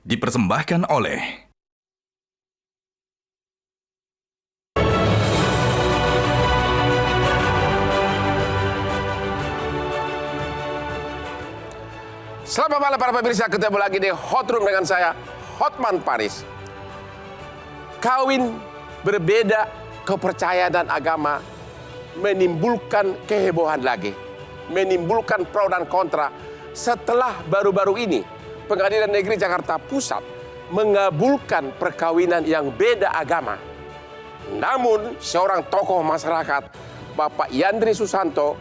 Dipersembahkan oleh Selamat malam para pemirsa, ketemu lagi di Hot Room dengan saya, Hotman Paris. Kawin berbeda kepercayaan dan agama menimbulkan kehebohan lagi, menimbulkan pro dan kontra setelah baru-baru ini Pengadilan Negeri Jakarta Pusat mengabulkan perkawinan yang beda agama. Namun seorang tokoh masyarakat, Bapak Yandri Susanto,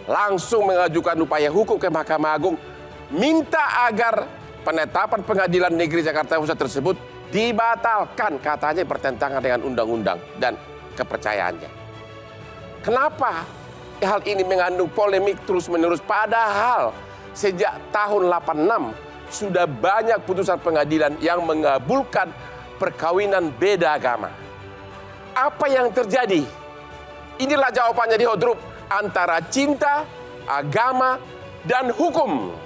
langsung mengajukan upaya hukum ke Mahkamah Agung, minta agar penetapan Pengadilan Negeri Jakarta Pusat tersebut dibatalkan, katanya bertentangan dengan undang-undang dan kepercayaannya. Kenapa hal ini mengandung polemik terus-menerus, padahal sejak tahun 86 sudah banyak putusan pengadilan yang mengabulkan perkawinan beda agama. Apa yang terjadi? Inilah jawabannya di Hot Room, antara cinta, agama, dan hukum.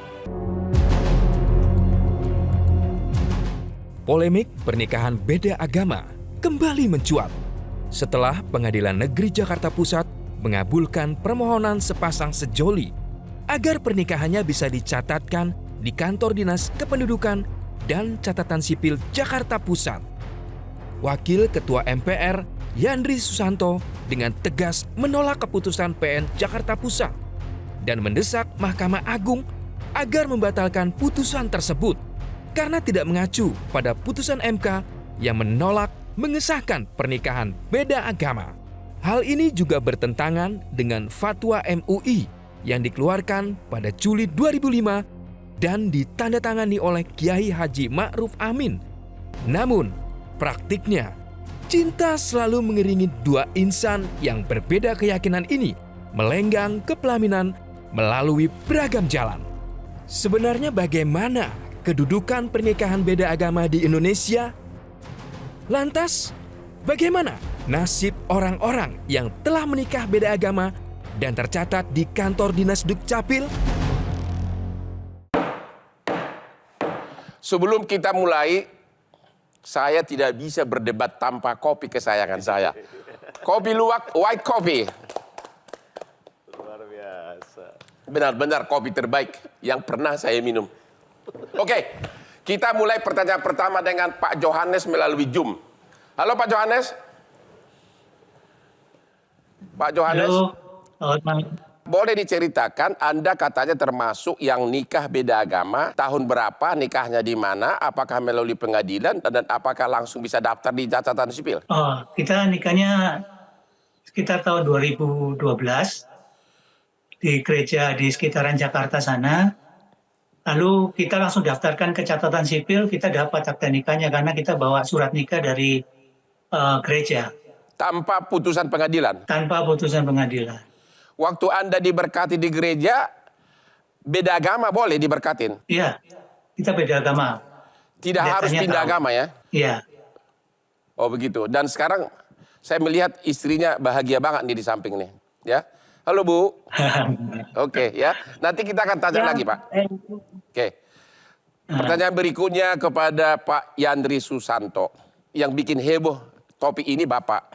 Polemik pernikahan beda agama kembali mencuat setelah Pengadilan Negeri Jakarta Pusat mengabulkan permohonan sepasang sejoli agar pernikahannya bisa dicatatkan di Kantor Dinas Kependudukan dan Catatan Sipil Jakarta Pusat. Wakil Ketua MPR Yandri Susanto dengan tegas menolak keputusan PN Jakarta Pusat dan mendesak Mahkamah Agung agar membatalkan putusan tersebut karena tidak mengacu pada putusan MK yang menolak mengesahkan pernikahan beda agama. Hal ini juga bertentangan dengan fatwa MUI yang dikeluarkan pada Juli 2005 dan ditandatangani oleh Kiai Haji Ma'ruf Amin. Namun, praktiknya, cinta selalu mengiringi dua insan yang berbeda keyakinan ini melenggang ke pelaminan melalui beragam jalan. Sebenarnya bagaimana kedudukan pernikahan beda agama di Indonesia? Lantas, bagaimana nasib orang-orang yang telah menikah beda agama dan tercatat di kantor Dinas Dukcapil? Sebelum kita mulai, saya tidak bisa berdebat tanpa kopi kesayangan saya. Kopi luwak, white coffee. Luar biasa. Benar-benar kopi terbaik yang pernah saya minum. Oke, kita mulai pertanyaan pertama dengan Pak Johannes melalui Zoom. Halo Pak Johannes. Pak Johannes. Halo, selamat malam. Boleh diceritakan, Anda katanya termasuk yang nikah beda agama, tahun berapa, nikahnya di mana, apakah melalui pengadilan, dan apakah langsung bisa daftar di catatan sipil? Oh, kita nikahnya sekitar tahun 2012 di gereja di sekitaran Jakarta sana. Lalu kita langsung daftarkan ke catatan sipil, kita dapat akta nikahnya karena kita bawa surat nikah dari gereja. Tanpa putusan pengadilan? Tanpa putusan pengadilan. Waktu Anda diberkati di gereja, beda agama boleh diberkatin? Iya, kita beda agama. Tidak harus pindah agama ya? Iya. Oh begitu. Dan sekarang saya melihat istrinya bahagia banget nih di samping nih. Ya, halo Bu. Oke ya. Nanti kita akan tanya lagi Pak. Oke. Pertanyaan berikutnya kepada Pak Yandri Susanto. Yang bikin heboh topik ini Bapak.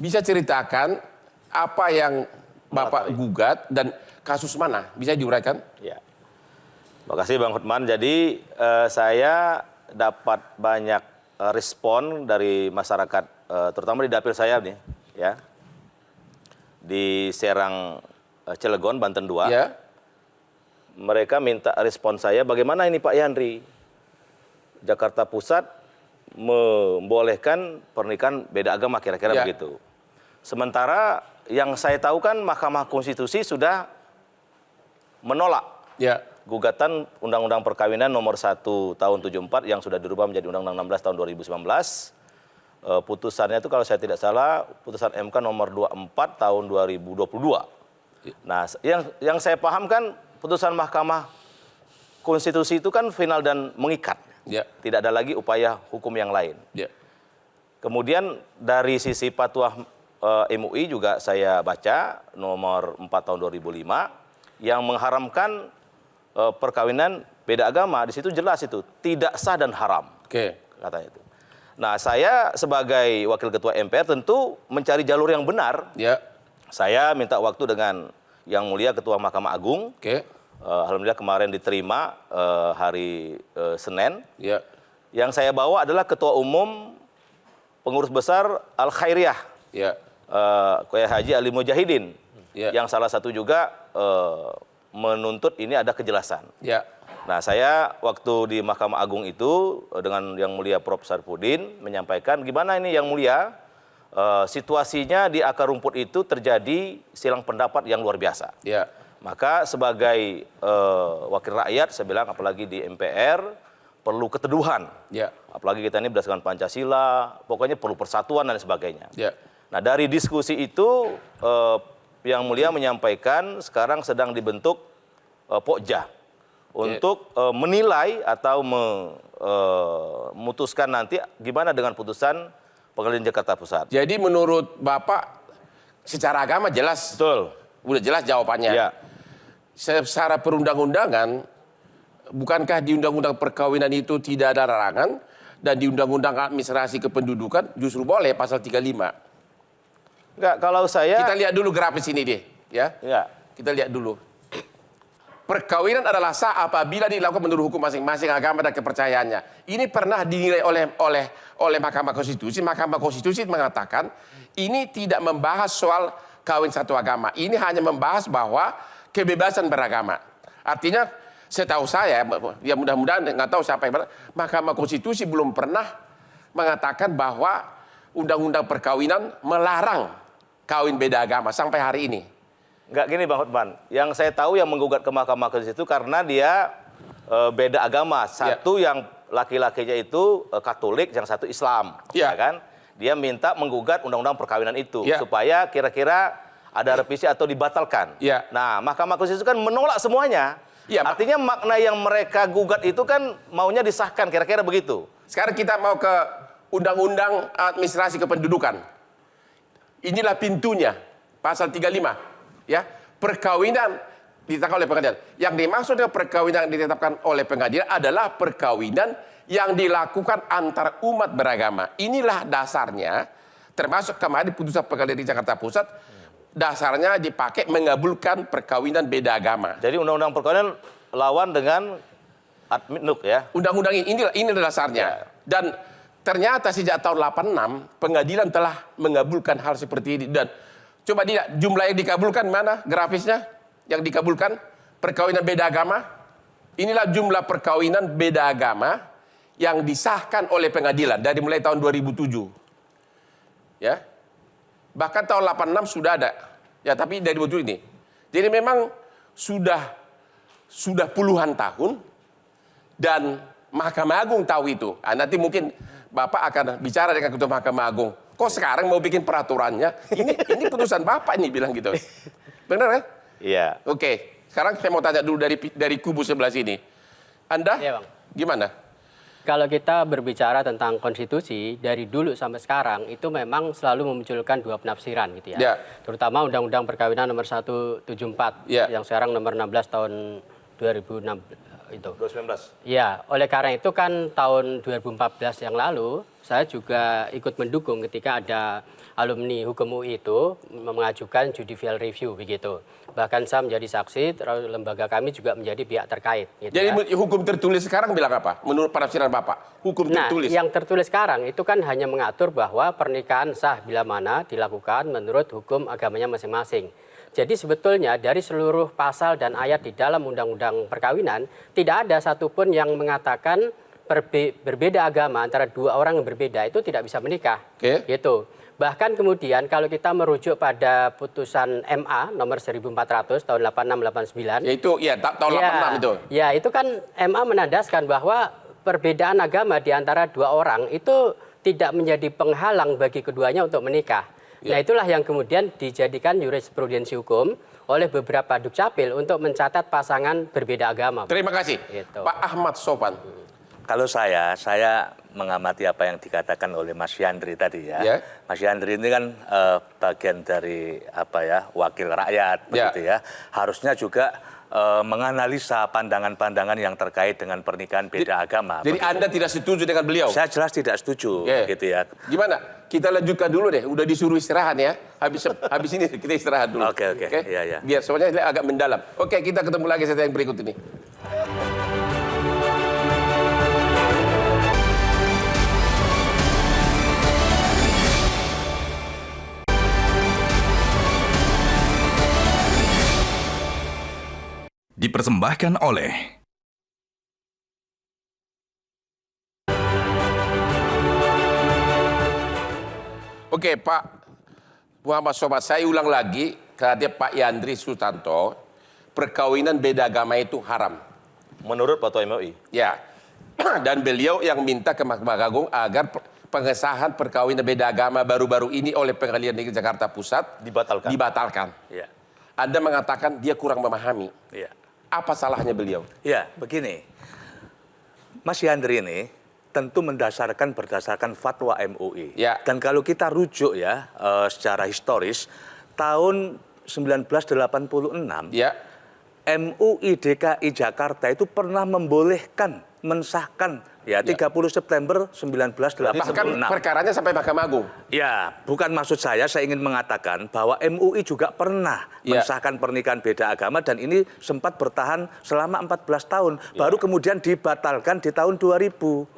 Bisa ceritakan apa yang Bapak gugat dan kasus mana? Bisa diuraikan? Ya. Terima kasih Bang Hotman. Jadi saya dapat banyak respon dari masyarakat, terutama di dapil saya nih, ya, di Serang, Cilegon, Banten 2. Ya. Mereka minta respon saya, bagaimana ini Pak Yandri? Jakarta Pusat membolehkan pernikahan beda agama, kira-kira Ya. begitu. Sementara yang saya tahu kan Mahkamah Konstitusi sudah menolak Ya. gugatan Undang-Undang Perkawinan nomor 1 tahun 74 yang sudah dirubah menjadi Undang-Undang 16 tahun 2019. Putusannya itu kalau saya tidak salah putusan MK nomor 24 tahun 2022. Nah, yang saya paham kan putusan Mahkamah Konstitusi itu kan final dan mengikat. Ya. Tidak ada lagi upaya hukum yang lain. Ya. Kemudian dari sisi fatwa MUI juga saya baca nomor 4 tahun 2005 yang mengharamkan perkawinan beda agama, di situ jelas itu tidak sah dan haram. Oke. Katanya itu. Nah, saya sebagai wakil ketua MPR tentu mencari jalur yang benar. Ya. Saya minta waktu dengan Yang Mulia Ketua Mahkamah Agung. Oke. Alhamdulillah kemarin diterima hari Senin. Ya. Yang saya bawa adalah Ketua Umum Pengurus Besar Al Khairiyah, Ya. Kiai Haji Ali Mujahidin. Ya. Yang salah satu juga menuntut ini ada kejelasan. Ya. Nah, saya waktu di Mahkamah Agung itu dengan Yang Mulia Prof. Sarpudin menyampaikan gimana ini Yang Mulia, situasinya di akar rumput itu terjadi silang pendapat yang luar biasa. Ya. Maka sebagai wakil rakyat, saya bilang apalagi di MPR, perlu keteduhan. Ya. Apalagi kita ini berdasarkan Pancasila, pokoknya perlu persatuan dan sebagainya. Ya. Nah, dari diskusi itu, Yang Mulia menyampaikan sekarang sedang dibentuk Pokja untuk menilai atau memutuskan nanti gimana dengan putusan Pengadilan Jakarta Pusat. Jadi menurut Bapak secara agama jelas. Betul. Udah jelas jawabannya. Ya. Secara perundang-undangan, bukankah di Undang-Undang Perkawinan itu tidak ada larangan dan di Undang-Undang Administrasi Kependudukan justru boleh pasal 35. Enggak, kalau saya... Kita lihat dulu grafis ini deh, ya. Ya. Kita lihat dulu. Perkawinan adalah sah apabila dilakukan menurut hukum masing-masing agama dan kepercayaannya. Ini pernah dinilai oleh Mahkamah Konstitusi. Mahkamah Konstitusi mengatakan ini tidak membahas soal kawin satu agama. Ini hanya membahas bahwa kebebasan beragama. Artinya, setahu saya, ya mudah-mudahan nggak tahu siapa yang Mahkamah Konstitusi belum pernah mengatakan bahwa Undang-Undang Perkawinan melarang kawin beda agama sampai hari ini. Enggak gini Bang Hotman, yang saya tahu yang menggugat ke Mahkamah Konstitusi itu karena dia beda agama. Satu yang laki-lakinya itu Katolik, yang satu Islam, ya kan? Dia minta menggugat undang-undang perkawinan itu supaya kira-kira ada revisi atau dibatalkan. Nah, Mahkamah Konstitusi kan menolak semuanya. Artinya makna yang mereka gugat itu kan maunya disahkan, kira-kira begitu. Sekarang kita mau ke Undang-Undang Administrasi Kependudukan. Inilah pintunya, pasal 35. Ya, perkawinan ditetapkan oleh pengadilan. Yang dimaksud dengan perkawinan yang ditetapkan oleh pengadilan adalah perkawinan yang dilakukan antar umat beragama. Inilah dasarnya, termasuk kemarin putusan Pengadilan di Jakarta Pusat, dasarnya dipakai mengabulkan perkawinan beda agama. Jadi undang-undang perkawinan lawan dengan Adminuk ya. Undang-undang ini dasarnya. Dan ternyata sejak tahun 86 pengadilan telah mengabulkan hal seperti ini. Dan coba lihat jumlah yang dikabulkan mana grafisnya yang dikabulkan perkawinan beda agama. Inilah jumlah perkawinan beda agama yang disahkan oleh pengadilan dari mulai tahun 2007. Ya. Bahkan tahun 86 sudah ada. Ya, tapi dari 2007 ini. Jadi memang sudah puluhan tahun dan Mahkamah Agung tahu itu. Nah, nanti mungkin Bapak akan bicara dengan Ketua Mahkamah Agung. Kok sekarang mau bikin peraturannya? Ini putusan Bapak ini bilang gitu. Benar kan? Iya. Oke. Sekarang saya mau tanya dulu dari kubu sebelah sini. Anda Bang. Gimana? Kalau kita berbicara tentang konstitusi dari dulu sampai sekarang itu memang selalu memunculkan dua penafsiran gitu ya. Terutama Undang-Undang Perkawinan nomor 174 yang sekarang nomor 16 tahun 2006 itu. 2019. Ya, oleh karena itu kan tahun 2014 yang lalu saya juga ikut mendukung ketika ada alumni hukum UI itu mengajukan judicial review begitu. Bahkan saya menjadi saksi, terus lembaga kami juga menjadi pihak terkait. Gitu. Jadi hukum tertulis sekarang bilang apa? Menurut penafsiran Bapak, hukum tertulis. Yang tertulis sekarang itu kan hanya mengatur bahwa pernikahan sah bila mana dilakukan menurut hukum agamanya masing-masing. Jadi sebetulnya dari seluruh pasal dan ayat di dalam Undang-Undang Perkawinan tidak ada satupun yang mengatakan berbeda agama antara dua orang yang berbeda itu tidak bisa menikah. Gitu. Bahkan kemudian kalau kita merujuk pada putusan MA nomor 1400 tahun 8689. Yaitu tahun 86 itu. Ya, itu kan MA menandaskan bahwa perbedaan agama di antara dua orang itu tidak menjadi penghalang bagi keduanya untuk menikah. Nah, itulah yang kemudian dijadikan jurisprudensi hukum oleh beberapa dukcapil untuk mencatat pasangan berbeda agama. Terima kasih. Gitu. Pak Ahmad Sofan. Kalau saya mengamati apa yang dikatakan oleh Mas Yandri tadi ya. Mas Yandri ini kan bagian dari wakil rakyat begitu ya. Harusnya juga menganalisa pandangan-pandangan yang terkait dengan pernikahan beda agama. Jadi Anda tidak setuju dengan beliau? Saya jelas tidak setuju, gitu ya. Gimana? Kita lanjutkan dulu deh. Udah disuruh istirahat ya. Habis ini kita istirahat dulu. Oke. Iya. Biar soalnya agak mendalam. Oke, kita ketemu lagi setelah yang berikut ini. Dipersembahkan oleh Oke, Pak Muhammad Sobat, saya ulang lagi karena Pak Yandri Sutanto, perkawinan beda agama itu haram. Menurut Fatwa MUI. Ya, dan beliau yang minta ke Mahkamah Agung agar pengesahan perkawinan beda agama baru-baru ini oleh Pengadilan Negeri Jakarta Pusat dibatalkan. Iya. Anda mengatakan dia kurang memahami. Iya. Apa salahnya beliau? Ya, begini. Mas Yandri ini tentu berdasarkan fatwa MUI. Ya. Dan kalau kita rujuk ya secara historis, tahun 1986, Ya. MUI DKI Jakarta itu pernah mensahkan ya 30 September 1986. Bahkan perkaranya sampai Mahkamah Agung. Ya, bukan maksud saya ingin mengatakan bahwa MUI juga pernah mensahkan pernikahan beda agama dan ini sempat bertahan selama 14 tahun. Baru kemudian dibatalkan di tahun 2005.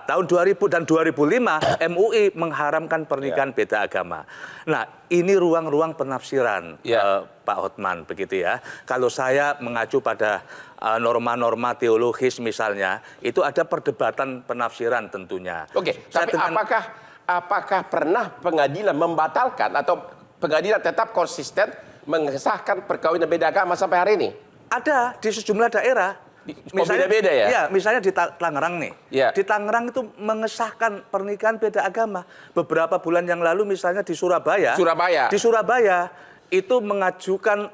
Tahun 2000 dan 2005 MUI mengharamkan pernikahan beda agama. Nah, ini ruang-ruang penafsiran Pak Hotman begitu ya. Kalau saya mengacu pada norma-norma teologis misalnya, itu ada perdebatan penafsiran tentunya. Oke, tapi apakah pernah pengadilan membatalkan atau pengadilan tetap konsisten mengesahkan perkawinan beda agama sampai hari ini? Ada di sejumlah daerah. Beda-beda ya? Iya, misalnya di Tangerang nih. Ya. Di Tangerang itu mengesahkan pernikahan beda agama. Beberapa bulan yang lalu misalnya di Surabaya. Di Surabaya itu mengajukan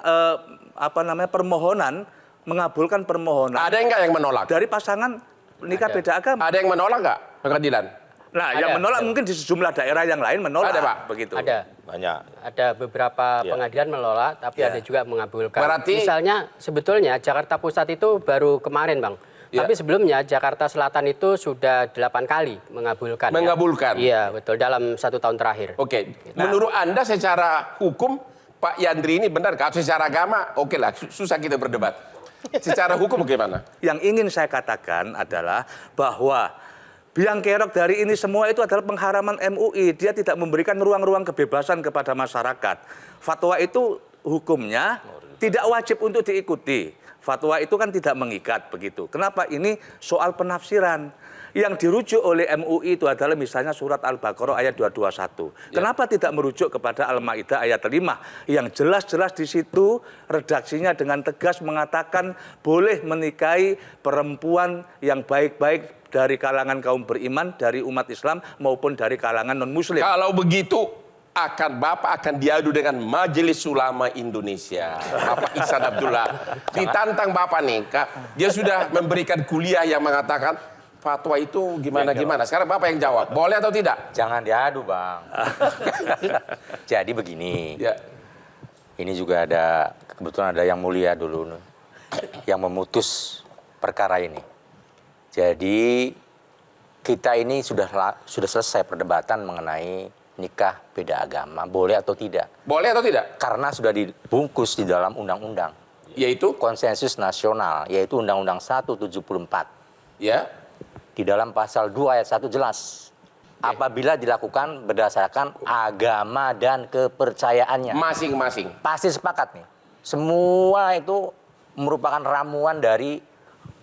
permohonan, mengabulkan permohonan. Ada enggak yang menolak? Dari pasangan nikah beda agama. Ada yang menolak enggak pengadilan? Nah, yang menolak mungkin di sejumlah daerah yang lain menolak. Ada, Pak? Begitu. Ada. Banyak. Ada beberapa pengadilan menolak, tapi ada juga mengabulkan. Berarti- Misalnya sebetulnya Jakarta Pusat itu baru kemarin, Bang. Tapi sebelumnya Jakarta Selatan itu sudah 8 kali mengabulkan. Mengabulkan? Iya, betul. Dalam 1 tahun terakhir. Oke. Menurut Anda secara hukum, Pak Yandri ini benar? Kalau secara agama, oke lah, susah kita berdebat. Secara hukum bagaimana? Yang ingin saya katakan adalah bahwa biang kerok dari ini semua itu adalah pengharaman MUI. Dia tidak memberikan ruang-ruang kebebasan kepada masyarakat. Fatwa itu hukumnya tidak wajib untuk diikuti. Fatwa itu kan tidak mengikat begitu. Kenapa? Ini soal penafsiran. Yang dirujuk oleh MUI itu adalah misalnya surat Al-Baqarah ayat 221. Kenapa tidak merujuk kepada Al-Maidah ayat 5 yang jelas-jelas di situ redaksinya dengan tegas mengatakan boleh menikahi perempuan yang baik-baik dari kalangan kaum beriman, dari umat Islam maupun dari kalangan non-muslim. Kalau begitu, Bapak akan diadu dengan Majelis Ulama Indonesia. Bapak Ihsan Abdullah. Ditantang Bapak nih, dia sudah memberikan kuliah yang mengatakan fatwa itu gimana-gimana. Sekarang Bapak yang jawab, boleh atau tidak? Jangan diadu, Bang. Jadi begini, ini juga kebetulan ada yang mulia dulu yang memutus perkara ini. Jadi kita ini sudah selesai perdebatan mengenai nikah beda agama, boleh atau tidak. Boleh atau tidak? Karena sudah dibungkus di dalam undang-undang. Yaitu? Konsensus nasional, yaitu Undang-Undang 174. Ya. Di dalam pasal 2 ayat 1 jelas. Apabila dilakukan berdasarkan agama dan kepercayaannya. Masing-masing. Pasti sepakat nih. Semua itu merupakan ramuan dari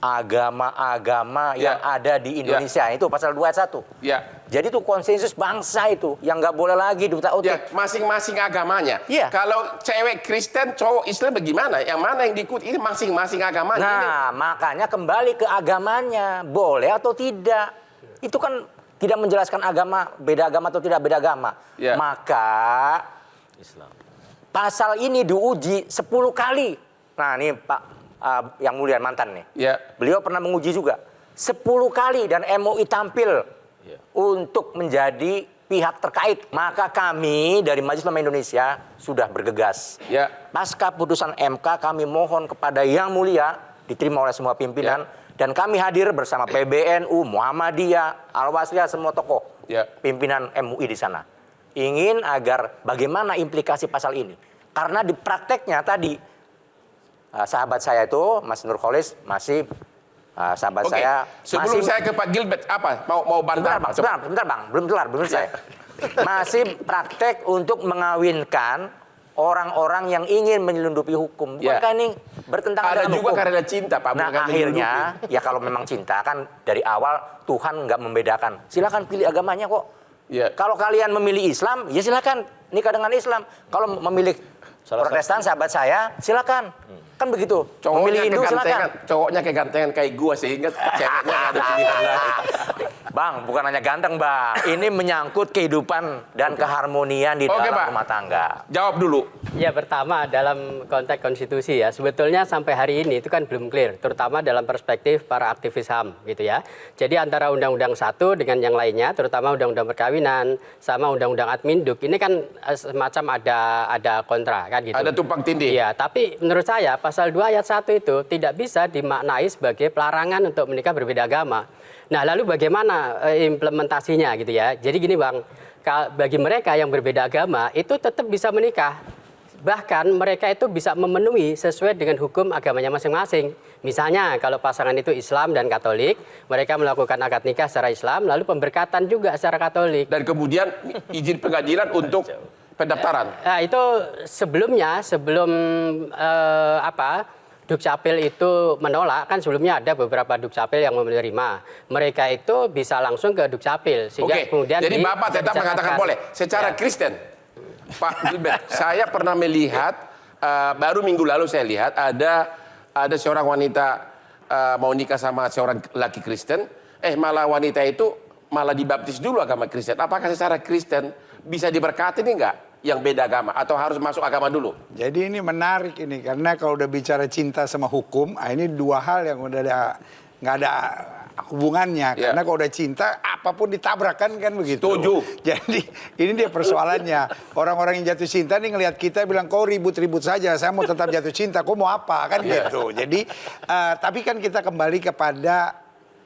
agama-agama yang ada di Indonesia. Itu pasal 2 ayat 1. Ya. Jadi itu konsensus bangsa itu yang nggak boleh lagi diutak-utik. Masing-masing agamanya. Iya. Kalau cewek Kristen, cowok Islam bagaimana? Yang mana yang diikuti? Ini masing-masing agamanya. Nah, makanya kembali ke agamanya. Boleh atau tidak. Itu kan tidak menjelaskan agama, beda agama atau tidak beda agama. Ya. Maka Islam. pasal ini diuji 10 kali. Nah, ini Pak yang mulia mantan nih. Ya. Beliau pernah menguji juga 10 kali dan MUI tampil untuk menjadi pihak terkait. Maka kami dari Majelis Ulama Indonesia sudah bergegas. Ya. Pasca putusan MK kami mohon kepada Yang Mulia diterima oleh semua pimpinan dan kami hadir bersama PBNU, Muhammadiyah, Al-Wasliyah, semua tokoh pimpinan MUI di sana. Ingin agar bagaimana implikasi pasal ini. Karena di prakteknya tadi sahabat saya itu Mas Nurholis masih sahabat saya sebelum masih, saya ke Pak Gilbert apa mau bantah sebentar bang, belum selesai. Masih praktek untuk mengawinkan orang-orang yang ingin menyelundupi hukum. Bukankah ini bertentangan ada dengan juga hukum? karena cinta Pak. Nah akhirnya ya kalau memang cinta kan dari awal Tuhan nggak membedakan. Silakan pilih agamanya kok. Kalau kalian memilih Islam ya silakan nikah dengan Islam. Kalau memilih Protestan sahabat saya silakan. Kan begitu. Cowoknya memilih Hindu silakan. Cowoknya kegantengan kayak gua sehingga ceweknya nggak ada pilihan lain. Bang, bukan hanya ganteng, Bang. Ini menyangkut kehidupan dan keharmonian di dalam Pak. rumah tangga. Jawab dulu. Ya, pertama dalam konteks konstitusi ya, sebetulnya sampai hari ini itu kan belum clear, terutama dalam perspektif para aktivis HAM gitu ya. Jadi antara Undang-Undang 1 dengan yang lainnya, terutama Undang-Undang Perkawinan sama Undang-Undang Adminduk, ini kan semacam ada kontra kan gitu. Ada tumpang tindih. Iya, tapi menurut saya pasal 2 ayat 1 itu tidak bisa dimaknai sebagai pelarangan untuk menikah berbeda agama. Nah, lalu bagaimana implementasinya gitu ya? Jadi gini Bang, bagi mereka yang berbeda agama itu tetap bisa menikah. Bahkan mereka itu bisa memenuhi sesuai dengan hukum agamanya masing-masing. Misalnya kalau pasangan itu Islam dan Katolik, mereka melakukan akad nikah secara Islam, lalu pemberkatan juga secara Katolik. Dan kemudian izin pengadilan untuk pendaftaran. Nah, itu sebelum Dukcapil itu menolak, kan sebelumnya ada beberapa Dukcapil yang menerima. Mereka itu bisa langsung ke Dukcapil. Sehingga kemudian jadi Bapak tetap mengatakan boleh. Secara Kristen, Pak Gilbert, saya pernah melihat, baru minggu lalu saya lihat, ada seorang wanita mau nikah sama seorang laki Kristen, malah wanita itu malah dibaptis dulu agama Kristen. Apakah secara Kristen bisa diberkati nih enggak? Yang beda agama atau harus masuk agama dulu? Jadi ini menarik ini karena kalau udah bicara cinta sama hukum, ini dua hal yang udah nggak ada hubungannya. Karena kalau udah cinta apapun ditabrakan kan begitu. Setuju. Jadi ini dia persoalannya. Orang-orang yang jatuh cinta nih ngelihat kita bilang kau ribut-ribut saja, saya mau tetap jatuh cinta, kau mau apa kan gitu. Jadi tapi kan kita kembali kepada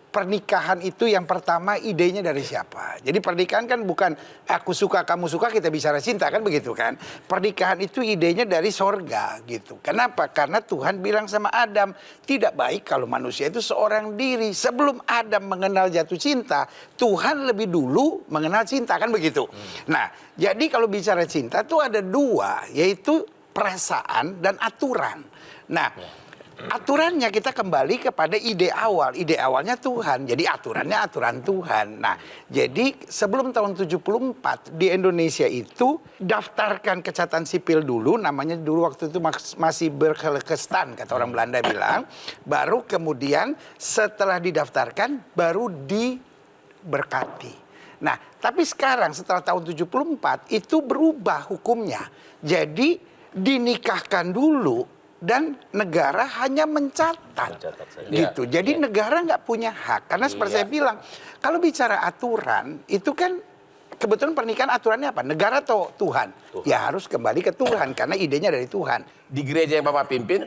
pernikahan itu yang pertama idenya dari siapa? Jadi pernikahan kan bukan aku suka kamu suka kita bicara cinta kan begitu kan? Pernikahan itu idenya dari sorga gitu. Kenapa? Karena Tuhan bilang sama Adam tidak baik kalau manusia itu seorang diri. Sebelum Adam mengenal jatuh cinta, Tuhan lebih dulu mengenal cinta kan begitu. Nah jadi kalau bicara cinta tuh ada dua, yaitu perasaan dan aturan. Nah aturannya kita kembali kepada ide awal. Ide awalnya Tuhan. Jadi aturannya aturan Tuhan. Nah, jadi sebelum tahun 74 di Indonesia itu daftarkan kecatatan sipil dulu. Namanya dulu waktu itu masih berkelekestan kata orang Belanda bilang. Baru kemudian setelah didaftarkan baru diberkati. Nah, tapi sekarang setelah tahun 74 itu berubah hukumnya. Jadi dinikahkan dulu. Dan negara hanya mencatat gitu. Jadi negara nggak punya hak. Karena seperti saya bilang, kalau bicara aturan, itu kan kebetulan pernikahan aturannya apa? Negara atau Tuhan? Ya harus kembali ke Tuhan, karena idenya dari Tuhan. Di gereja yang Bapak pimpin,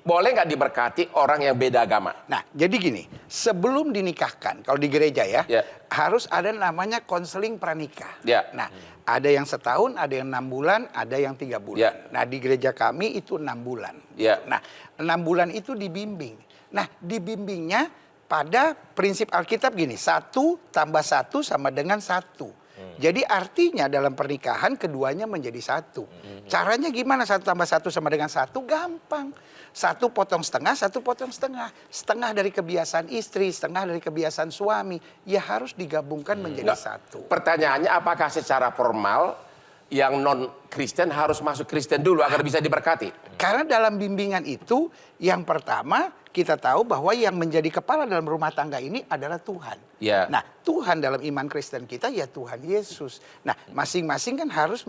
boleh nggak diberkati orang yang beda agama? Nah, jadi gini, sebelum dinikahkan, kalau di gereja harus ada namanya konseling pranikah. Nah, ada yang setahun, ada yang 6 bulan, ada yang 3 bulan. Nah, di gereja kami itu 6 bulan. Nah, 6 bulan itu dibimbing. Nah, dibimbingnya pada prinsip Alkitab gini, 1 tambah 1 sama dengan 1. Jadi artinya dalam pernikahan keduanya menjadi 1. Caranya gimana 1 tambah 1 sama dengan 1? Gampang. 1 potong setengah, 1 potong setengah. Setengah dari kebiasaan istri, setengah dari kebiasaan suami. Ya harus digabungkan menjadi 1. Pertanyaannya apakah secara formal yang non-Kristen harus masuk Kristen dulu agar bisa diberkati? Karena dalam bimbingan itu yang pertama kita tahu bahwa yang menjadi kepala dalam rumah tangga ini adalah Tuhan. Nah, Tuhan dalam iman Kristen kita ya Tuhan Yesus. Nah, masing-masing kan harus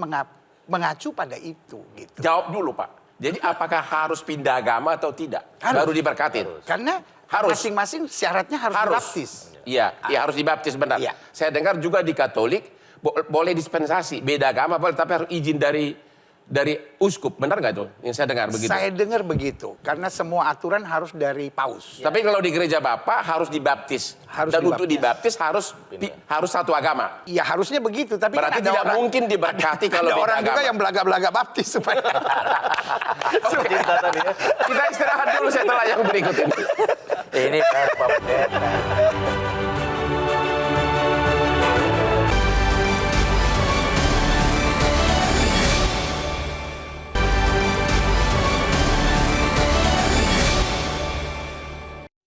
mengacu pada itu gitu. Jawab dulu Pak. Jadi apakah harus pindah agama atau tidak? Baru diberkatin? Karena Harus. Masing-masing syaratnya harus dibaptis. Iya, iya harus dibaptis benar. Iya. Saya dengar juga di Katolik boleh dispensasi, beda agama boleh, tapi harus izin dari uskup, benar nggak itu? Yang saya dengar begitu. Saya dengar begitu, karena semua aturan harus dari paus. Tapi kalau di gereja Bapak harus dibaptis. Harus Dan dibaptis. untuk dibaptis harus satu agama. Ya harusnya begitu, tapi Berarti kan ada tidak mungkin diberkati kalau ada beda orang juga agama. yang belaga-belaga baptis supaya. Cinta tadi ya. Kita istirahat dulu setelah yang berikut ini. Ini baru Pak Pendeta.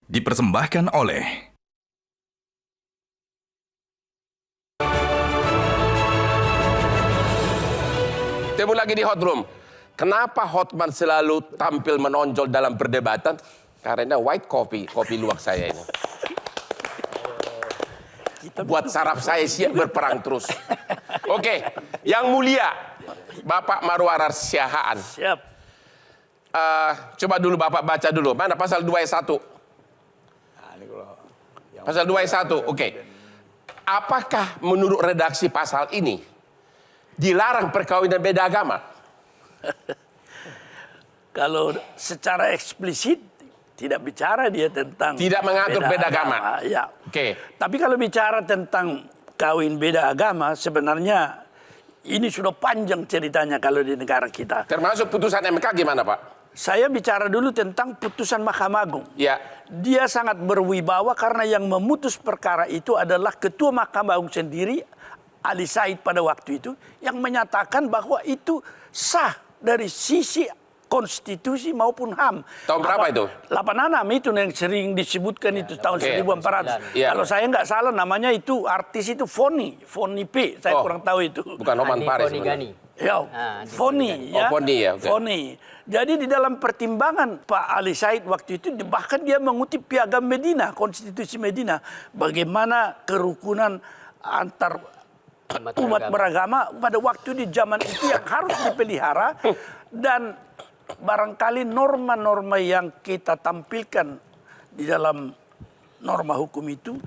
Dipersembahkan oleh Ketemu lagi di Hot Room. Kenapa Hotman selalu tampil menonjol dalam perdebatan? Karena white coffee, kopi luwak saya ini. Buat saraf saya siap berperang terus. Oke, yang mulia, Bapak Marwarar Siahaan. Siap. Coba dulu Bapak baca dulu. Mana pasal 2 ayat 1? Pasal 2 ayat 1, oke. Apakah menurut redaksi pasal ini dilarang perkawinan beda agama? Kalau secara eksplisit tidak bicara dia tentang Tidak mengatur beda agama. Ya. Oke. Tapi kalau bicara tentang kawin beda agama, sebenarnya ini sudah panjang ceritanya kalau di negara kita. Termasuk putusan MK gimana Pak? Saya bicara dulu tentang putusan Mahkamah Agung. Ya. Dia sangat berwibawa karena yang memutus perkara itu adalah Ketua Mahkamah Agung sendiri, Ali Said pada waktu itu, yang menyatakan bahwa itu sah dari sisi konstitusi maupun HAM. Tahun berapa itu? 86 itu yang sering disebutkan itu tahun Oke. 1400. Iya. Kalau saya nggak salah namanya itu artis itu Foni P. Saya Oh. kurang tahu itu. Bukan Roman Ani Paris. Foni Gani. Ya, Foni ya. Oh, Foni ya, oke. Foni. Jadi di dalam pertimbangan Pak Ali Said waktu itu bahkan dia mengutip Piagam Medina, Konstitusi Medina, bagaimana kerukunan antar umat beragama pada waktu di zaman itu yang harus dipelihara, dan barangkali norma-norma yang kita tampilkan di dalam norma hukum itu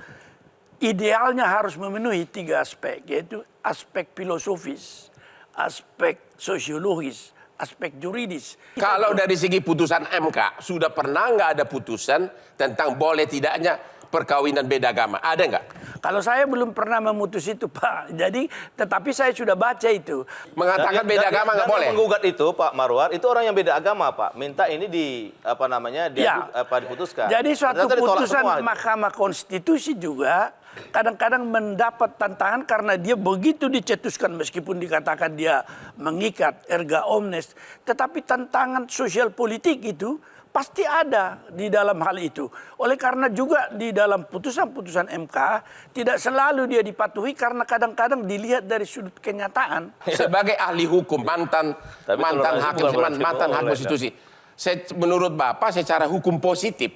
idealnya harus memenuhi 3 aspek, yaitu aspek filosofis, aspek sosiologis, aspek juridis. Kalau dari segi putusan MK, sudah pernah nggak ada putusan tentang boleh tidaknya perkawinan beda agama? Ada nggak? Kalau saya belum pernah memutus itu, Pak. Jadi, tetapi saya sudah baca itu. Mengatakan beda agama nggak boleh? Yang menggugat itu Pak Marwar, itu orang yang beda agama Pak. Minta ini diputuskan. Jadi suatu Ternyata ditolak putusan semua itu. Mahkamah Konstitusi juga kadang-kadang mendapat tantangan karena dia begitu dicetuskan meskipun dikatakan dia mengikat erga omnes. Tetapi tantangan sosial politik itu pasti ada di dalam hal itu. Oleh karena juga di dalam putusan-putusan MK tidak selalu dia dipatuhi karena kadang-kadang dilihat dari sudut kenyataan. Sebagai ahli hukum, mantan hakim konstitusi. Menurut Bapak secara hukum positif,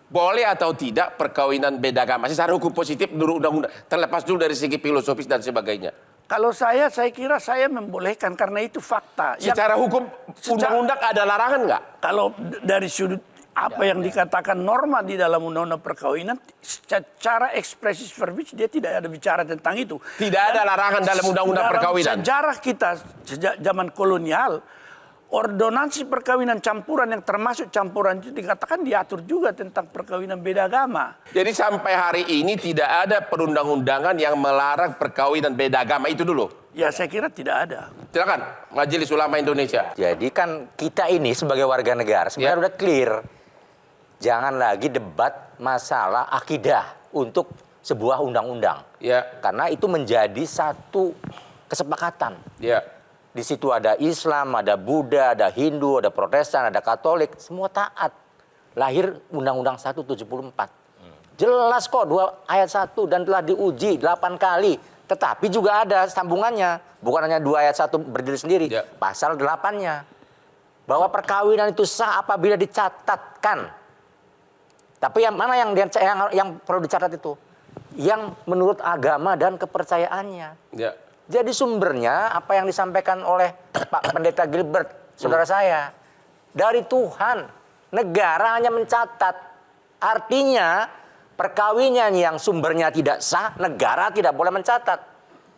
boleh atau tidak perkawinan beda agama? Secara hukum positif menurut undang-undang, terlepas dulu dari segi filosofis dan sebagainya. Kalau saya kira saya membolehkan karena itu fakta. Secara hukum undang-undang ada larangan nggak? Kalau dari sudut apa yang dikatakan norma di dalam undang-undang perkawinan, secara ekspresis verbis dia tidak ada bicara tentang itu. Tidak ada larangan dalam undang-undang perkawinan. Sejarah kita sejak zaman kolonial, ordonansi perkawinan campuran yang termasuk campuran itu dikatakan diatur juga tentang perkawinan beda agama. Jadi sampai hari ini tidak ada perundang-undangan yang melarang perkawinan beda agama, itu dulu. Ya saya kira tidak ada. Silakan Majelis Ulama Indonesia. Jadi kan kita ini sebagai warga negara sebenarnya udah clear. Jangan lagi debat masalah akidah untuk sebuah undang-undang. Ya. Karena itu menjadi satu kesepakatan. Ya. Di situ ada Islam, ada Buddha, ada Hindu, ada Protestan, ada Katolik, semua taat. Lahir Undang-Undang 174. Jelas kok 2 ayat 1 dan telah diuji 8 kali. Tetapi juga ada sambungannya. Bukan hanya 2 ayat 1 berdiri sendiri. Ya. Pasal 8-nya. Bahwa perkawinan itu sah apabila dicatatkan. Tapi yang mana yang perlu dicatat itu? Yang menurut agama dan kepercayaannya. Ya. Jadi sumbernya apa yang disampaikan oleh Pak Pendeta Gilbert, saudara saya. Dari Tuhan, negara hanya mencatat. Artinya perkawinan yang sumbernya tidak sah, negara tidak boleh mencatat.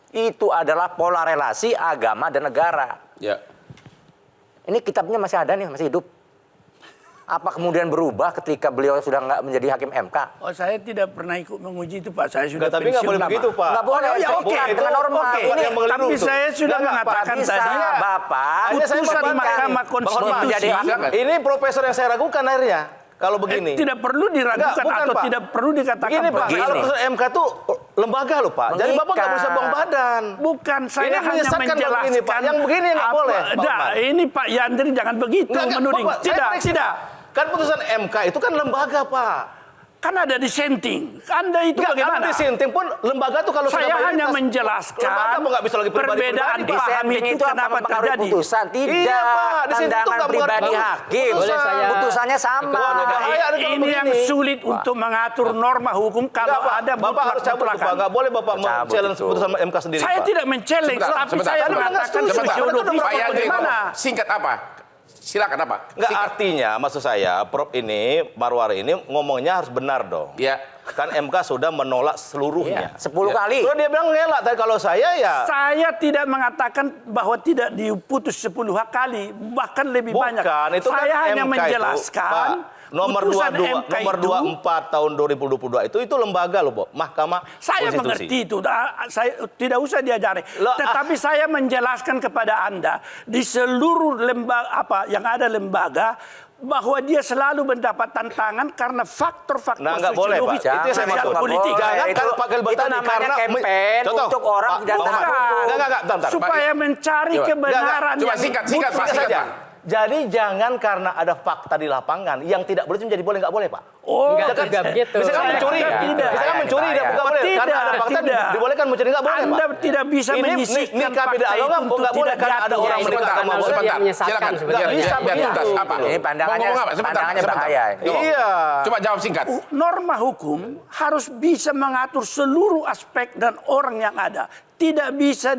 Itu adalah pola relasi agama dan negara. Ya. Ini kitabnya masih ada nih, masih hidup. Apa kemudian berubah ketika beliau sudah nggak menjadi hakim MK? Oh, saya tidak pernah ikut menguji itu, Pak. Saya sudah Tapi nggak pensiun boleh lama. begitu, Pak. Nggak boleh, Oh, ya, oke. terikat dengan norma. Oke. Ini yang mengeliru Tapi itu. saya sudah Nggak, Pak. mengatakan bisa, tadi, Bapak. Hanya saya putusan membantah. Mahkamah Bang Hotman, Konstitusi ini profesor yang saya ragukan akhirnya. Kalau begini. tidak perlu diragukan Enggak, bukan, atau Pak. tidak perlu dikatakan Begini, Pak. begini. Kalau putusan MK itu lembaga loh, Pak. Jadi Bapak nggak Mengikat. bisa buang badan. Bukan, saya Ini hanya menyesatkan kalau menjelaskan. begini, Pak. Yang begini nggak apa- boleh, Pak Dah, Hotman. ini Pak Yandri jangan begitu Enggak, menuding. Bapak, saya Tidak, koreksi. tidak. Kan putusan MK itu kan lembaga, Pak. Kan ada dissenting. Anda itu Enggak, bagaimana? kalau dissenting pun lembaga tuh kalau Saya sudah hanya mayoritas, menjelaskan lembaga mau nggak bisa lagi perbedaan pribadi-pribadi, Pak. paham Dissenting itu itu akan kenapa mempengaruhi terjadi. putusan. Tidak, Iya, Pak. Di situ pandangan nggak pribadi mengerti. hakim. Boleh saya- Putusannya sama. Wah, bahaya ada kalau Ini yang begini. sulit untuk mengatur norma hukum kalau Enggak, Pak. ada Bapak harus cabut, Pak. mutlak-mutlakan. Nggak boleh Bapak Cabut men-challenge itu. putusan MK sendiri, Saya Pak. tidak men-challenge, Sebentar, tapi sebentar. saya Sebentar, mengatakan sebentar. sosiologis Pak Yandri, bagaimana. singkat apa? Silakan apa? Enggak, Singkat. artinya maksud saya Prof ini Marwari ini ngomongnya harus benar dong. Ya. Kan MK sudah menolak seluruhnya. 10 kali. Terus dia bilang ngelak. Tapi kalau saya ya Saya tidak mengatakan bahwa tidak diputus 10 kali, bahkan lebih banyak. bukan. Itu Saya kan hanya MK menjelaskan itu, Pak, nomor putusan 22, MK nomor itu, 24 tahun 2022 itu lembaga loh, Pak. Mahkamah saya Konstitusi. mengerti itu. Saya tidak usah diajari. Loh, Tetapi saya menjelaskan kepada Anda di seluruh lembaga yang ada lembaga bahwa dia selalu mendapat tantangan karena faktor-faktor Nah, nggak boleh, Pak. sosiologis, Itu yang saya sosial maksud. politik. Jangan Itu- kalau Pak Gilbert itu tadi namanya karena campaign Contoh, untuk orang Pak, tidak Bang taat Hotman. hukum. Enggak, bentar. Supaya mencari Coba. kebenaran Coba yang singkat, Pak, Singkat singkat, saja. Pak. Jadi jangan karena ada fakta di lapangan yang tidak boleh menjadi boleh, nggak boleh, Pak. Oh, Enggak Misalkan- juga begitu. Misalkan Saya mencuri, tidak. misalkan mencuri dia Bahaya. nggak boleh. Tidak, Karena ada fakta tidak. dibolehkan mencuri nggak boleh, Anda Pak. tidak bisa Ini menyisihkan nikah beda fakta agama itu untuk nggak boleh tidak karena ada diatur. orang Ya, menikah sebentar, agama sebentar. boleh. yang menyesatkan Silakan. sebetulnya. Nggak bisa begitu. tuntas. Apa? Ini pandangannya, Ngomong apa? Sebentar, pandangannya sebentar. bahaya. Iya. Coba jawab singkat. Norma hukum harus bisa mengatur seluruh aspek dan orang yang ada. Tidak bisa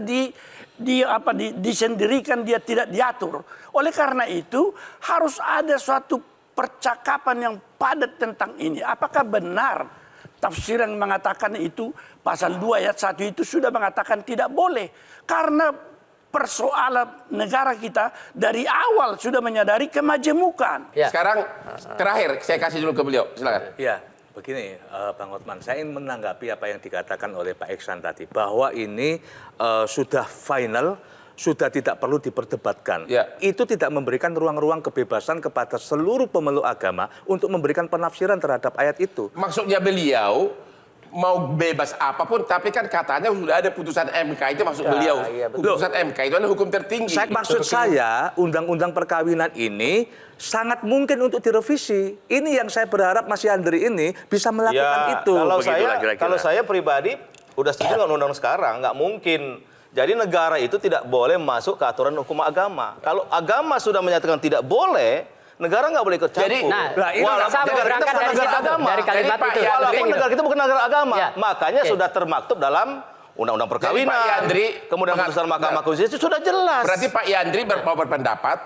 disendirikan, dia tidak diatur. Oleh karena itu harus ada suatu percakapan yang padat tentang ini. Apakah benar tafsiran mengatakan itu pasal 2 ayat 1 itu sudah mengatakan tidak boleh karena persoalan negara kita dari awal sudah menyadari kemajemukan. Ya. Sekarang terakhir saya kasih dulu ke beliau. Silakan. Ya, begini Bang Hotman, saya ingin menanggapi apa yang dikatakan oleh Pak Iksan tadi, bahwa ini sudah final, sudah tidak perlu diperdebatkan. Ya. Itu tidak memberikan ruang-ruang kebebasan kepada seluruh pemeluk agama untuk memberikan penafsiran terhadap ayat itu. Maksudnya beliau mau bebas apapun, tapi kan katanya sudah ada putusan MK itu maksud beliau. iya, betul. Putusan MK itu adalah hukum tertinggi. Maksud saya, undang-undang perkawinan ini sangat mungkin untuk direvisi. Ini yang saya berharap Mas Yandri ini bisa melakukan itu. Begitulah kira-kira. Kalau saya pribadi udah setuju dengan undang-undang sekarang, nggak mungkin. Jadi negara itu tidak boleh masuk ke aturan hukum agama. Kalau agama sudah menyatakan tidak boleh, negara nggak boleh ikut campur. Jadi, Nah, walaupun saya mau negara kita berangkat bukan dari negara situ, agama. dari kalimat Jadi, Pak itu. Yandri, Walaupun Penting. negara kita bukan negara agama, Ya. makanya Oke. sudah termaktub dalam undang-undang perkawinan. Pak Yandri, kemudian putusan Mahkamah Konstitusi sudah jelas. Berarti Pak Yandri mau berpendapat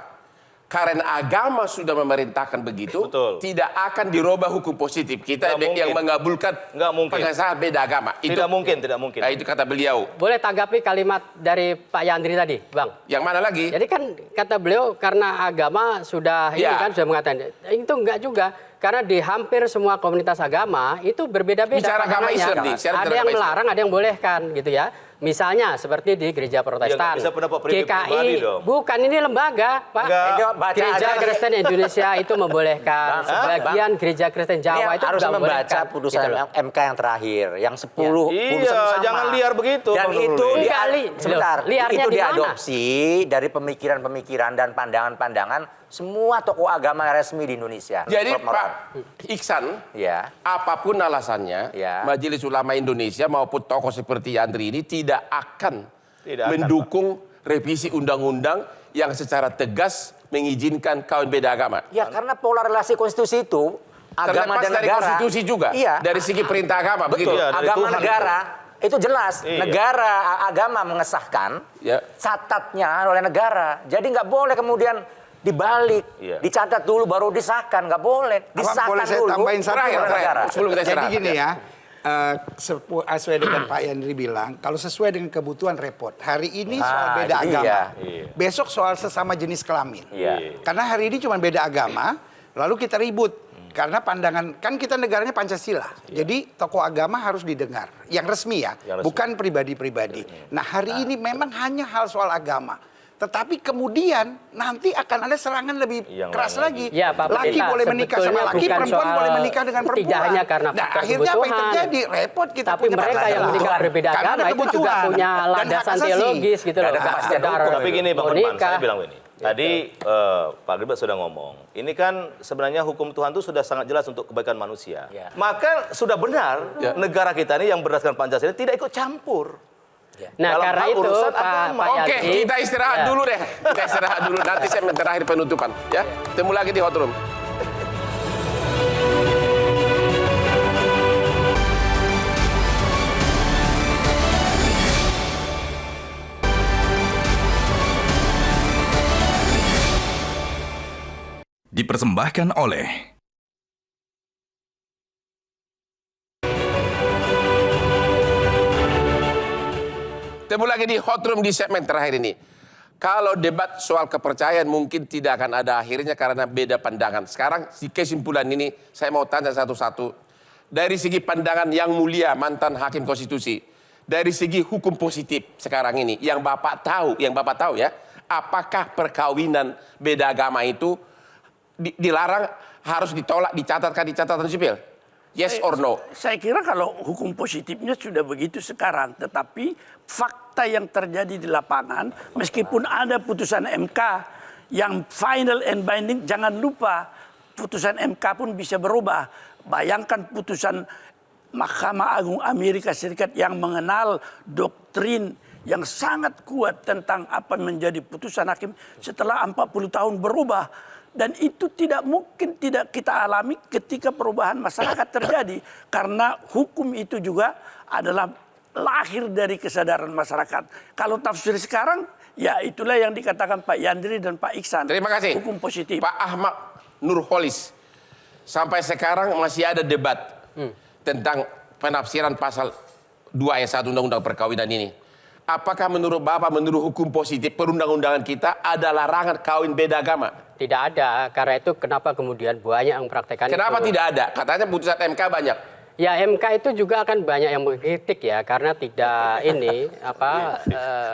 karena agama sudah memerintahkan begitu, Betul. tidak akan dirubah hukum positif kita Nggak yang mungkin. mengabulkan Nggak mungkin. pengesahan beda agama. Tidak mungkin, tidak mungkin. Nah, itu kata beliau. Boleh tanggapi kalimat dari Pak Yandri tadi, Bang? Yang mana lagi? Jadi kan kata beliau karena agama sudah ini Ya. kan sudah mengatakan itu enggak juga karena di hampir semua komunitas agama itu berbeda-beda. Bicara agama pandangannya. Islam nih, secara ada agama yang Islam. melarang, ada yang bolehkan gitu ya. Misalnya seperti di gereja Protestan, Ya, nggak bisa pendapat pribadi dong. bukan ini lembaga, Pak. Enggak. Itu baca Gereja aja. Kristen Indonesia itu membolehkan, sebagian gereja Kristen Ini Jawa itu harus juga membaca membolehkan. putusan Gitu loh. MK yang terakhir, yang 10 Iya, putusan sama. jangan liar begitu, Dan Bang itu Nurul. Enggak, sebentar, liarnya itu di mana? diadopsi dari pemikiran-pemikiran dan pandangan-pandangan semua tokoh agama resmi di Indonesia. Jadi Prof. Morar. Pak Iksan, Ya. apapun alasannya, Ya. Majelis Ulama Indonesia maupun tokoh seperti Yandri ini tidak akan mendukung revisi undang-undang yang secara tegas mengizinkan kawin beda agama. Ya, karena pola relasi konstitusi itu agama Terlepas dan dari negara. konstitusi juga, Iya. dari segi perintah agama, Betul. begitu. Iya, dari Agama Tuhan negara itu jelas. Iya. Negara agama mengesahkan, Ya. catatnya oleh negara. Jadi nggak boleh kemudian dibalik, Iya. dicatat dulu baru disahkan, nggak boleh. Disahkan Boleh saya dulu. tambahin satu? Terakhir, sebelum kita Jadi istirahat. gini ya, sesuai dengan Pak Yandri bilang, kalau sesuai dengan kebutuhan repot. Hari ini soal beda itu agama, iya. besok soal sesama jenis kelamin. Iya. Karena hari ini cuma beda agama, lalu kita ribut. Karena pandangan, kan kita negaranya Pancasila. Jadi tokoh agama harus didengar. Yang resmi ya, Yang resmi. bukan pribadi-pribadi. Nah hari ini memang hanya hal soal agama. Tetapi kemudian nanti akan ada serangan lebih Yang keras lain lagi. Ya, Pak Laki Pendeta, boleh menikah sama sebetulnya laki, bukan perempuan soal- boleh menikah dengan perempuan. tidak hanya karena nah, faktor akhirnya apa yang kebutuhan. terjadi? Repot kita Tapi punya mereka yang masalah. menikah berbeda Karena agama ada itu juga kebutuhan punya dan hak landasan asasi. teologis gitu loh. Ada Nggak kepastian sekedar hukum. Tapi gini Bang mau Firman, saya nikah. bilang begini. Tadi Pak Gilbert sudah ngomong, ini kan sebenarnya hukum Tuhan itu sudah sangat jelas untuk kebaikan manusia. Ya. Maka sudah benar negara kita ini yang berdasarkan Pancasila tidak ikut campur. Nah, Dalam karena hal itu urusan Pak agama. Oke, Yandri, kita istirahat ya. dulu deh. Kita istirahat dulu. Nanti saya terakhir penutupan. Ya, ketemu lagi di Hot Room. Dipersembahkan oleh Ketemu lagi di Hot Room di segmen terakhir ini. Kalau debat soal kepercayaan mungkin tidak akan ada akhirnya karena beda pandangan. Sekarang di kesimpulan ini saya mau tanya satu-satu. Dari segi pandangan yang mulia mantan hakim konstitusi. Dari segi hukum positif sekarang ini. Yang Bapak tahu ya. Apakah perkawinan beda agama itu dilarang, harus ditolak, dicatatkan di catatan sipil? Yes or no? Saya kira kalau hukum positifnya sudah begitu sekarang, tetapi fakta yang terjadi di lapangan, meskipun ada putusan MK yang final and binding, jangan lupa putusan MK pun bisa berubah. Bayangkan putusan Mahkamah Agung Amerika Serikat yang mengenal doktrin yang sangat kuat tentang apa menjadi putusan hakim setelah 40 tahun berubah. Dan itu tidak mungkin tidak kita alami ketika perubahan masyarakat terjadi. Karena hukum itu juga adalah lahir dari kesadaran masyarakat. Kalau tafsir sekarang, ya itulah yang dikatakan Pak Yandri dan Pak Iksan. Terima kasih. Hukum positif. Pak Ahmad Nurholis. Sampai sekarang masih ada debat tentang penafsiran pasal 2 ayat 1 Undang-Undang Perkawinan ini. Apakah menurut Bapak, menurut hukum positif perundang-undangan kita ada larangan kawin beda agama? Tidak ada, karena itu kenapa kemudian banyak yang mempraktekkan Kenapa itu. tidak ada? Katanya putusan MK banyak. Ya MK itu juga akan banyak yang mengkritik ya, karena tidak ini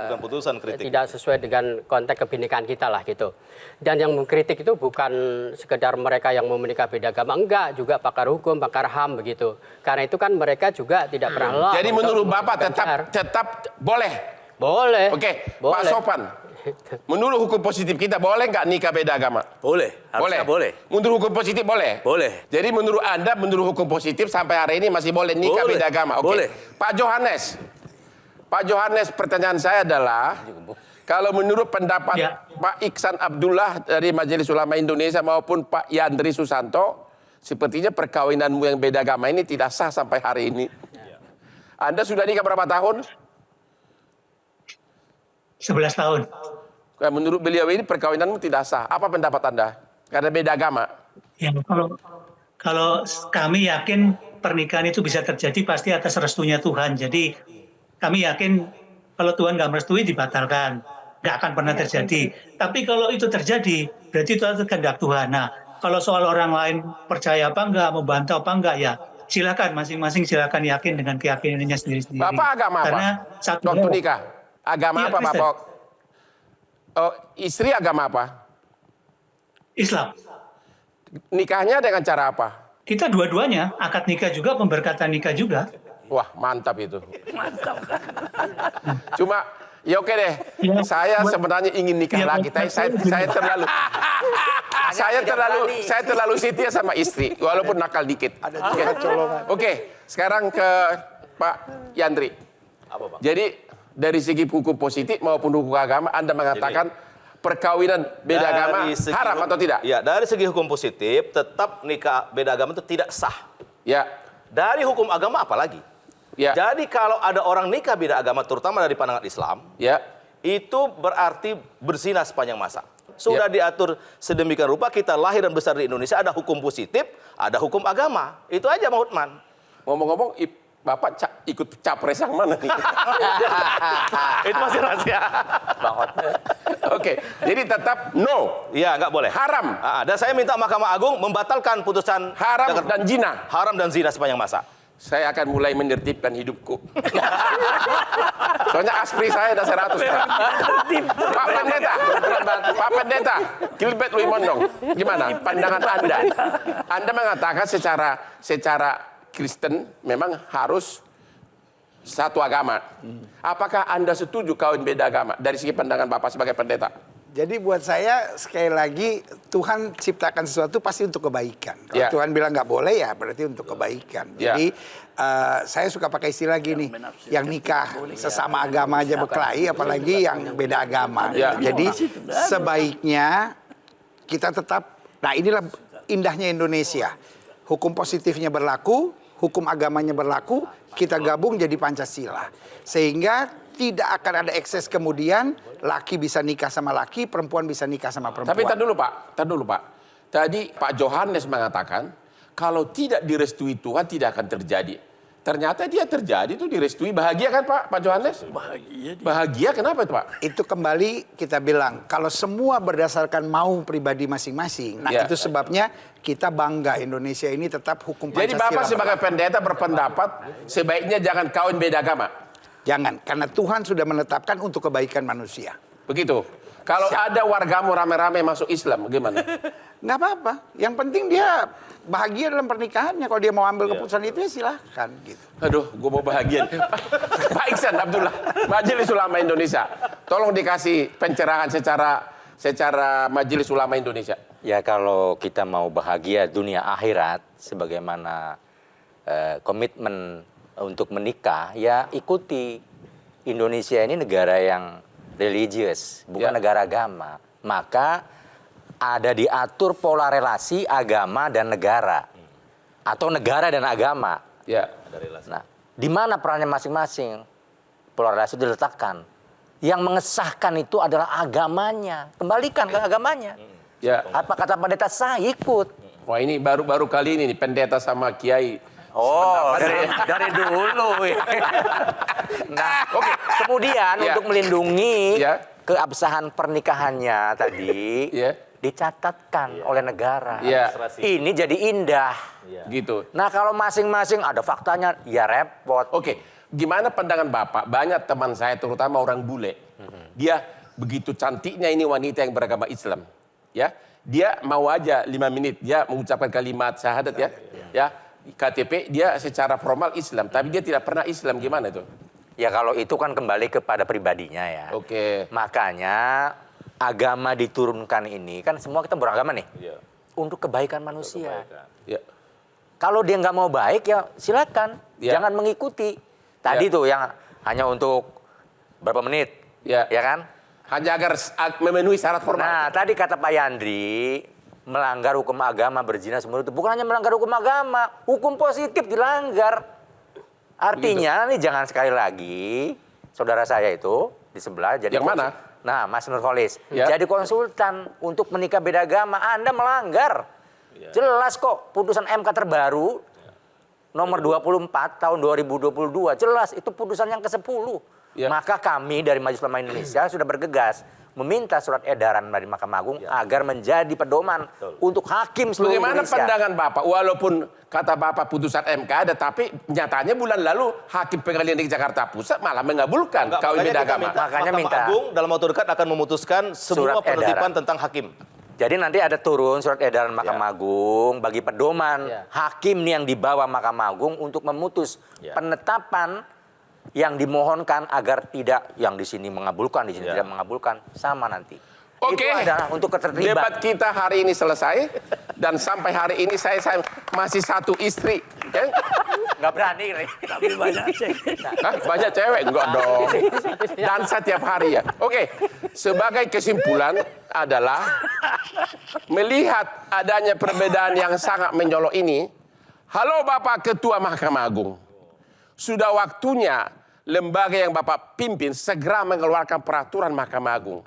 Bukan putusan kritik. tidak sesuai dengan konteks kebinekaan kita lah gitu. Dan yang mengkritik itu bukan sekedar mereka yang mau menikah beda agama, enggak, juga pakar hukum, pakar HAM begitu. Karena itu kan mereka juga tidak pernah lelah. Jadi untuk menurut Bapak gencar. tetap boleh? Boleh. Oke, Pak boleh. Sopan. Menurut hukum positif kita boleh nggak nikah beda agama? Boleh, harusnya boleh. Menurut hukum positif boleh? Boleh. Jadi menurut Anda, menurut hukum positif sampai hari ini masih boleh nikah Boleh. beda agama? Oke. Boleh. Pak Johannes, pertanyaan saya adalah, kalau menurut pendapat Ya. Pak Iksan Abdullah dari Majelis Ulama Indonesia maupun Pak Yandri Susanto, sepertinya perkawinanmu yang beda agama ini tidak sah sampai hari ini. Anda sudah nikah berapa tahun? 11 tahun. Menurut beliau ini perkawinanmu tidak sah. Apa pendapat Anda? Karena beda agama. Ya, kalau kami yakin pernikahan itu bisa terjadi pasti atas restunya Tuhan. Jadi kami yakin kalau Tuhan nggak merestui dibatalkan, nggak akan pernah terjadi. Tapi kalau itu terjadi, berarti itu adalah kehendak Tuhan. Nah, kalau soal orang lain percaya apa enggak, membantah apa enggak, ya silakan masing-masing silakan yakin dengan keyakinannya sendiri-sendiri. Bapak agama apa? Karena satu Waktu nikah. Agama Iya, apa Kristen. Bapak? Oh, istri agama apa? Islam. Nikahnya dengan cara apa? Kita dua-duanya, akad nikah juga, pemberkatan nikah juga. Wah, mantap itu. Cuma, ya oke deh. Ya, Saya buat- sebenarnya ingin nikah ya, lagi, tapi saya terlalu setia sama istri, walaupun nakal dikit. Oke, sekarang ke Pak Yandri. Apa, Pak? Jadi dari segi hukum positif maupun hukum agama, Anda mengatakan perkawinan beda Dari agama segi- haram atau tidak? Ya, dari segi hukum positif tetap nikah beda agama itu tidak sah. Ya, Dari hukum agama apalagi? ya, Jadi kalau ada orang nikah beda agama terutama dari pandangan Islam, ya. itu berarti berzina sepanjang masa. Sudah diatur sedemikian rupa, kita lahir dan besar di Indonesia, ada hukum positif, ada hukum agama. Itu aja, Bang Hotman. Ngomong-ngomong, Bapak ikut capres yang mana nih? Itu masih rahasia. Bang Hotman. Oke, jadi tetap no. Iya, nggak boleh. Haram. Dan saya minta Mahkamah Agung membatalkan putusan Haram dan zina. haram dan zina sepanjang masa. Saya akan mulai menertibkan hidupku. Soalnya aspri saya ada 100. Pak Pendeta, Gilbert Louis Mondong, gimana pandangan Anda? Anda mengatakan secara Kristen memang harus satu agama. Apakah Anda setuju kawin beda agama dari segi pandangan Bapak sebagai pendeta? Jadi buat saya sekali lagi Tuhan ciptakan sesuatu pasti untuk kebaikan. Kalau Tuhan bilang nggak boleh ya berarti untuk kebaikan. Jadi saya suka pakai istilah gini, yang nikah sesama agama aja berkelahi, apalagi yang beda agama. Jadi sebaiknya kita tetap, nah inilah indahnya Indonesia. Hukum positifnya berlaku, hukum agamanya berlaku, kita gabung jadi Pancasila. Sehingga tidak akan ada ekses kemudian laki bisa nikah sama laki, perempuan bisa nikah sama perempuan. Tapi tar dulu Pak. Tadi Pak Johannes mengatakan kalau tidak direstui Tuhan tidak akan terjadi. Ternyata dia terjadi tuh direstui. Bahagia kan Pak Johannes? Bahagia. Bahagia kenapa itu Pak? Itu kembali kita bilang kalau semua berdasarkan mau pribadi masing-masing. Nah itu sebabnya kita bangga Indonesia ini tetap hukum Pancasila. Jadi Bapak sebagai pendeta berpendapat sebaiknya jangan kawin beda agama. Jangan, karena Tuhan sudah menetapkan untuk kebaikan manusia. Begitu. Kalau ada wargamu rame-rame masuk Islam, gimana? Nggak apa-apa. Yang penting dia bahagia dalam pernikahannya. Kalau dia mau ambil keputusan itu ya silahkan. Gitu. Aduh, gue mau bahagia. Pak Iksan Abdullah, Majelis Ulama Indonesia. Tolong dikasih pencerahan secara Majelis Ulama Indonesia. Ya kalau kita mau bahagia dunia akhirat, sebagaimana komitmen untuk menikah, ya ikuti. Indonesia ini negara yang religius, bukan negara agama. Maka ada diatur pola relasi agama dan negara. Atau negara dan agama. Nah, di mana perannya masing-masing? Pola relasi itu diletakkan. Yang mengesahkan itu adalah agamanya. Kembalikan ke agamanya. Apa kata pendeta sah, ikut. Wah ini baru kali ini nih, pendeta sama kiai. Oh, dari dulu. Nah, kemudian untuk melindungi keabsahan pernikahannya tadi dicatatkan oleh negara. Ini jadi indah. Gitu. Nah, kalau masing-masing ada faktanya, ya repot. Gimana pandangan Bapak? Banyak teman saya terutama orang bule. Dia begitu cantiknya ini wanita yang beragama Islam. Ya, dia mau aja 5 menit dia mengucapkan kalimat syahadat ya. KTP dia secara formal Islam, tapi dia tidak pernah Islam, gimana itu? Ya kalau itu kan kembali kepada pribadinya ya. Makanya agama diturunkan ini kan semua kita beragama nih. Untuk kebaikan manusia. Kalau dia nggak mau baik ya silakan, jangan mengikuti. Tadi tuh yang hanya untuk berapa menit, ya kan? Hanya agar memenuhi syarat formal. Nah tadi kata Pak Yandri, melanggar hukum agama, berzina semua itu bukan hanya melanggar hukum agama, hukum positif dilanggar. Artinya nih jangan sekali lagi saudara saya itu di sebelah jadi yang mana? Nah, Mas Nurholis jadi konsultan untuk menikah beda agama, Anda melanggar. Jelas kok putusan MK terbaru nomor 24 tahun 2022 jelas itu putusan yang ke-10. Maka kami dari Majelis Ulama Indonesia sudah bergegas meminta surat edaran dari Mahkamah Agung agar menjadi pedoman untuk hakim seluruh Bagaimana Indonesia. pandangan Bapak? Walaupun kata Bapak putusan MK ada, tapi nyatanya bulan lalu Hakim Pengadilan Negeri Jakarta Pusat malah mengabulkan kawin beda agama. Makanya minta Agung dalam waktu dekat akan memutuskan semua penertiban tentang hakim. Jadi nanti ada turun surat edaran Mahkamah Agung bagi pedoman hakim yang dibawa Mahkamah Agung untuk memutus penetapan yang dimohonkan agar tidak yang di sini mengabulkan, di sini tidak mengabulkan, sama nanti. Oke, itu adalah untuk ketertiban. Debat kita hari ini selesai dan sampai hari ini saya masih satu istri. Nggak berani, tapi banyak cewek. Banyak cewek? Enggak dong. Dan setiap hari ya. Oke, sebagai kesimpulan adalah melihat adanya perbedaan yang sangat mencolok ini. Halo Bapak Ketua Mahkamah Agung. Sudah waktunya lembaga yang Bapak pimpin segera mengeluarkan peraturan Mahkamah Agung.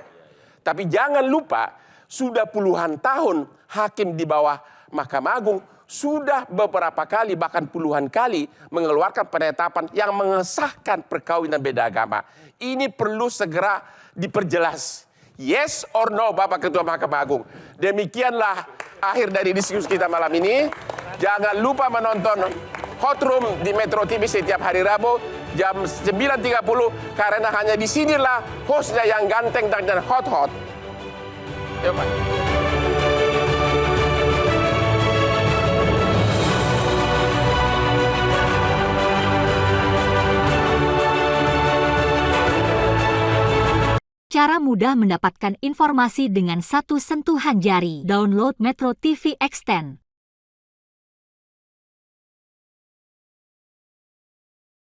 Tapi jangan lupa sudah puluhan tahun hakim di bawah Mahkamah Agung sudah beberapa kali bahkan puluhan kali mengeluarkan penetapan yang mengesahkan perkawinan beda agama. Ini perlu segera diperjelas. Yes or no, Bapak Ketua Mahkamah Agung. Demikianlah akhir dari diskusi kita malam ini. Jangan lupa menonton Hot Room di Metro TV setiap hari Rabu jam 9.30 karena hanya di sinilah hostnya yang ganteng dan hot-hot. Yuk, Pak. Cara mudah mendapatkan informasi dengan satu sentuhan jari. Download Metro TV Extend.